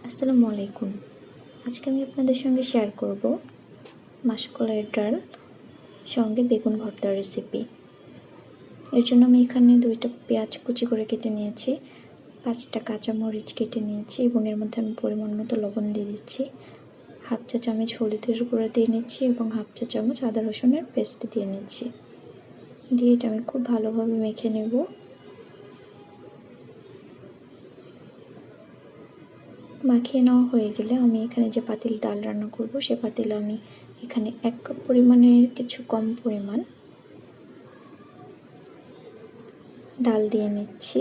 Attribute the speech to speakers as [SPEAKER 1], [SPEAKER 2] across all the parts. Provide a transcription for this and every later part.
[SPEAKER 1] আসসালামু আলাইকুম। আজকে আমি আপনাদের সঙ্গে শেয়ার করব মাসকলাইয়ের ডাল সঙ্গে বেগুন ভর্তার রেসিপি। এর জন্য আমি এখানে 2টা পেঁয়াজ কুচি করে কেটে নিয়েছি, 5টা কাঁচামরিচ কেটে নিয়েছি এবং এর মধ্যে আমি পরিমাণ মতো লবণ দিয়ে দিচ্ছি, হাফ চা চামচ হলুদের গুঁড়া দিয়ে নিচ্ছি এবং হাফ চা চামচ আদা রসুনের পেস্ট দিয়ে নিচ্ছি। দিয়ে এটা আমি খুব ভালোভাবে মেখে নেব। মাখিয়ে নেওয়া হয়ে গেলে আমি এখানে যে পাতিল ডাল রান্না করব সে পাতিলে আমি এখানে 1 কাপ পরিমাণের কিছু কম পরিমাণ ডাল দিয়ে নিচ্ছি।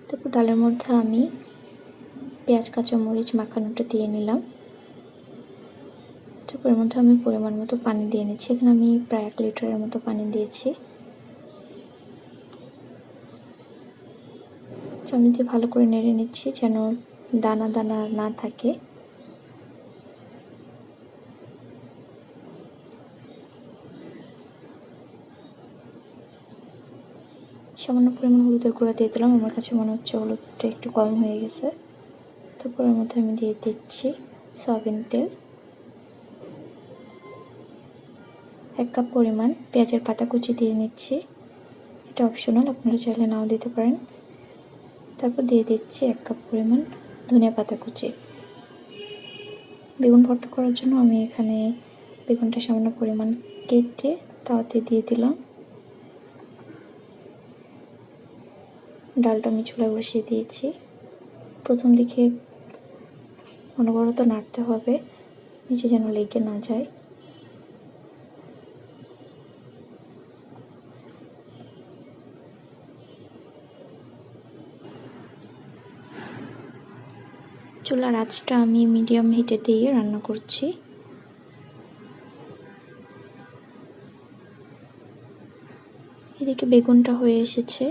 [SPEAKER 1] তারপর ডালের মধ্যে আমি পেঁয়াজ কাঁচামরিচ মাখানোটা দিয়ে নিলাম। তারপর এর মধ্যে আমি পরিমাণ মতো পানি দিয়ে নিচ্ছি। এখানে আমি প্রায় 1 লিটারের মতো পানি দিয়েছি। চামচ দিয়ে ভালো করে নেড়ে নিচ্ছি যেন দানা দানা না থাকে। সামান্য পরিমাণ হলুদের গুঁড়া দিয়ে দিলাম, আমার কাছে মনে হচ্ছে হলুদটা একটু কম হয়ে গেছে। তারপর এর মধ্যে আমি দিয়ে দিচ্ছি সয়াবিন তেল, 1 কাপ পরিমাণ পেঁয়াজের পাতা কুচি দিয়ে নিচ্ছি, এটা অপশনাল, আপনারা চাইলে নাও দিতে পারেন। তারপর দিয়ে দিচ্ছি 1 কাপ পরিমাণ ধনিয়া পাতা কুচি। বেগুন ভর্তা করার জন্য আমি এখানে বেগুনটা সামান্য পরিমাণ কেটে তাওয়াতে দিয়ে দিলাম। ডালটা আমি চুলায় বসিয়ে দিয়েছি। প্রথম দিকে অনবরত নাড়তে হবে, নিচে যেন লেগে না যায়। চুলার আঁচটা আমি মিডিয়াম হিটে দিয়ে রান্না করছি। এদিকে বেগুনটা হয়ে এসেছে।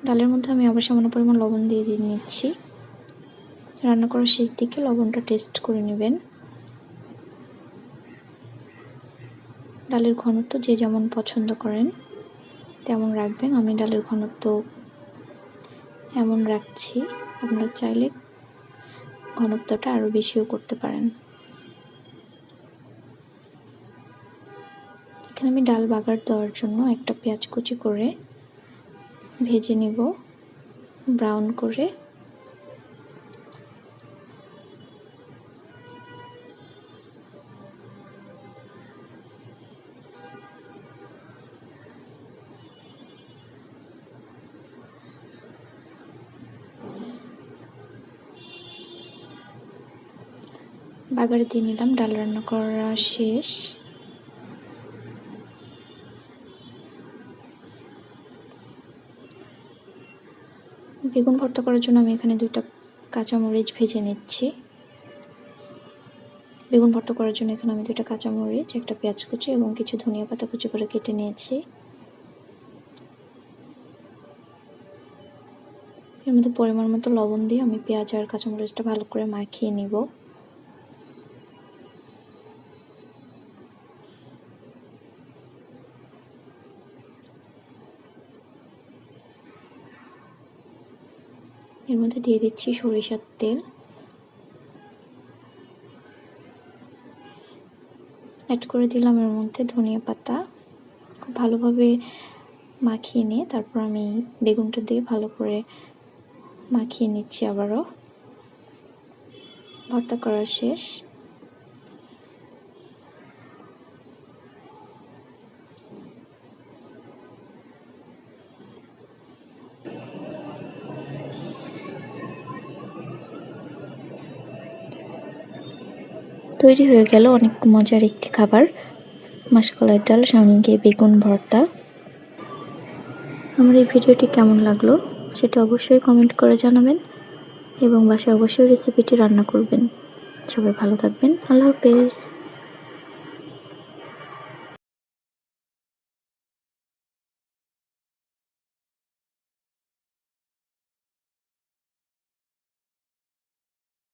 [SPEAKER 1] ডালের মধ্যে আমি আবার সামান্য পরিমাণ লবণ দিয়ে নিচ্ছি। রান্না করার শেষ দিকে লবণটা টেস্ট করে নেবেন। ডালের ঘনত্ব যে যেমন পছন্দ করেন তেমন রাখবেন। আমি ডালের ঘনত্ব এমন রাখছি, আপনারা চাইলে ঘনত্বটা আরও বেশিও করতে পারেন। এখানে আমি ডাল বাগার দেওয়ার জন্য একটা পেঁয়াজ কুচি করে ভেজে নিব ব্রাউন করে। বাগারে দিয়ে নিলাম, ডাল রান্না করা শেষ। বেগুন ভর্তা করার জন্য আমি এখানে 2টা কাঁচামরিচ ভেজে নিচ্ছি। বেগুন ভর্তা করার জন্য এখানে আমি 2টা কাঁচামরিচ, একটা পেঁয়াজ কুচি এবং কিছু ধনিয়া পাতা কুচি করে কেটে নিয়েছি। এর মধ্যে পরিমাণ মতো লবণ দিয়ে আমি পেঁয়াজ আর কাঁচামরিচটা ভালো করে মাখিয়ে নিব। এর মধ্যে দিয়ে দিচ্ছি সরিষার তেল, অ্যাড করে দিলাম এর মধ্যে ধনিয়া পাতা। খুব ভালোভাবে মাখিয়ে নিয়ে তারপর আমি বেগুনটা দিয়ে ভালো করে মাখিয়ে নিচ্ছি। আবারও ভর্তা করা শেষ। তৈরি হয়ে গেল অনেক মজার একটি খাবার, মাসকলাইয়ের ডাল সঙ্গে বেগুন ভর্তা। আমার এই ভিডিওটি কেমন লাগলো সেটা অবশ্যই কমেন্ট করে জানাবেন এবং বাসায় অবশ্যই রেসিপিটি রান্না করবেন। সবাই ভালো থাকবেন। আল্লাহ হাফেজ।